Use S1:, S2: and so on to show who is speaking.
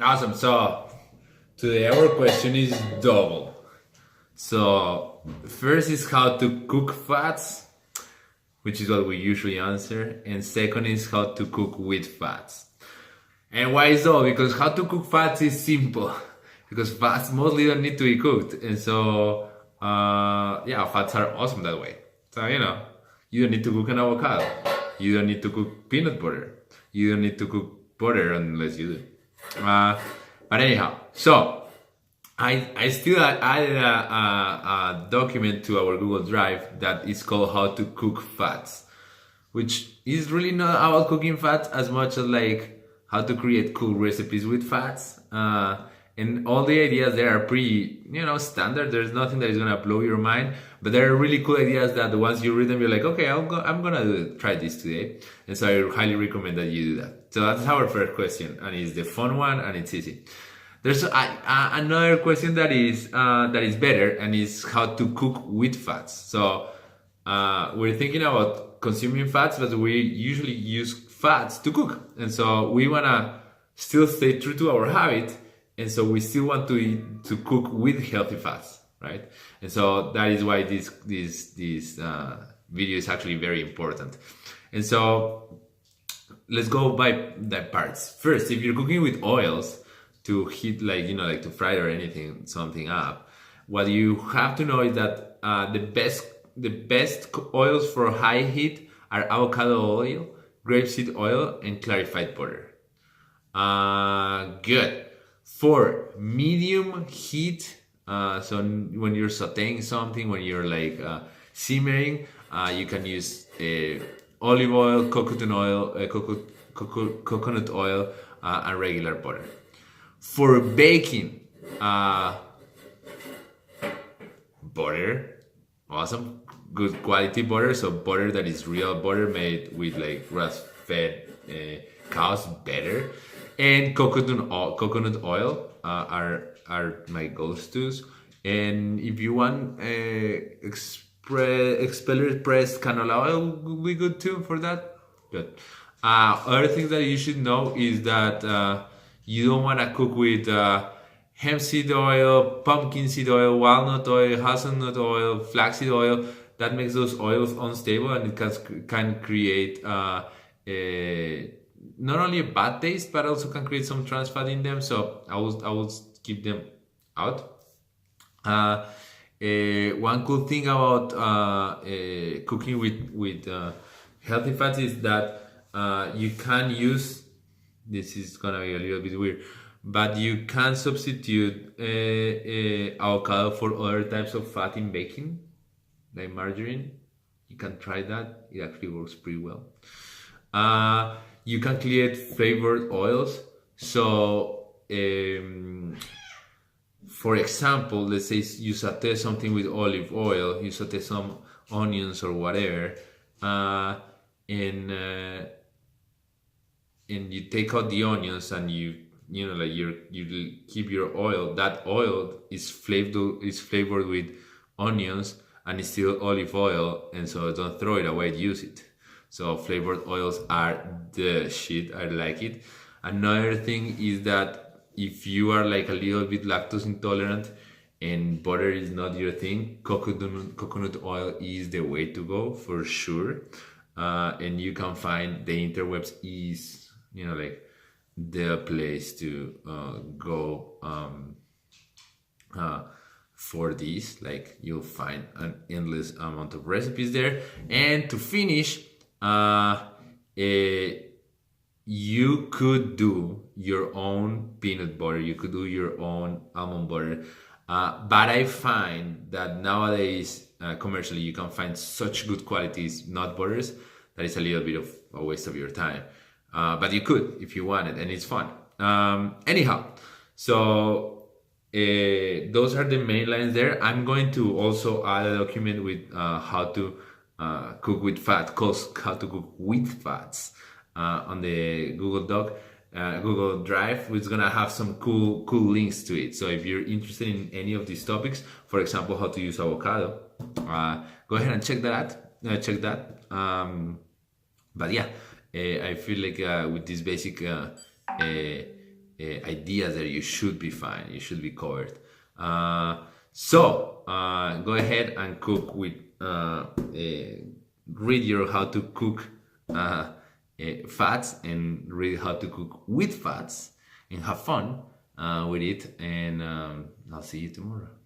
S1: Awesome. So today our question is double. So first is how to cook fats, which is what we usually answer, and second is how to cook with fats. And why so? Because how to cook fats is simple. Because fats mostly don't need to be cooked, and so yeah, fats are awesome that way. So you don't need to cook an avocado. You don't need to cook peanut butter. You don't need to cook butter unless you do. But anyhow, so I still added a document to our Google Drive that is called How to Cook Fats, which is really not about cooking fats as much as like how to create cool recipes with fats. And all the ideas there are pretty, standard. There's nothing that is gonna blow your mind, but there are really cool ideas that once you read them, you're like, okay, I'm gonna try this today. And so I highly recommend that you do that. So that's our first question, and it's the fun one, and it's easy. There's another question that is better, and is how to cook with fats. So we're thinking about consuming fats, but we usually use fats to cook, and so we wanna still stay true to our habit, and so we still want to cook with healthy fats, right? And so that is why this video is actually very important. And so let's go by the parts. First, if you're cooking with oils to heat, like to fry or something up, what you have to know is that the best oils for high heat are avocado oil, grapeseed oil, and clarified butter. Good. For medium heat, so when you're sauteing something, when you're like simmering, you can use olive oil, coconut oil, and regular butter. For baking, butter, awesome, good quality butter. So butter that is real butter made with like grass-fed cows, better. And coconut oil are my go-tos. And if you want expeller pressed canola oil, would be good too for that. Good. Other thing that you should know is that you don't want to cook with hemp seed oil, pumpkin seed oil, walnut oil, hazelnut oil, flaxseed oil. That makes those oils unstable, and it can create not only a bad taste, but also can create some trans fat in them. So I will keep them out. One cool thing about cooking with healthy fats is that you can use. This is gonna be a little bit weird, but you can substitute avocado for other types of fat in baking, like margarine. You can try that. It actually works pretty well. You can create flavored oils. So, for example, let's say you saute something with olive oil, you saute some onions or whatever, and you take out the onions, and you keep your oil. That oil is flavored with onions, and it's still olive oil, and so don't throw it away, use it. So flavored oils are the shit. I like it. Another thing is that if you are like a little bit lactose intolerant and butter is not your thing, coconut oil is the way to go for sure. And you can find the interwebs is like the place to go for this. Like you'll find an endless amount of recipes there. And to finish, you could do your own peanut butter, you could do your own almond butter, but I find that nowadays commercially you can find such good qualities nut butters that it's a little bit of a waste of your time, but you could if you wanted, and it's fun. Anyhow, so those are the main lines there. I'm going to also add a document with how to cook with fat, called How to Cook with Fats, on the Google Drive, which is gonna have some cool links to it. So if you're interested in any of these topics, for example, how to use avocado, go ahead and check that. But yeah, I feel like with this basic ideas that you should be fine, you should be covered. So go ahead and cook with, read your how to cook fats, and read how to cook with fats, and have fun with it. And I'll see you tomorrow.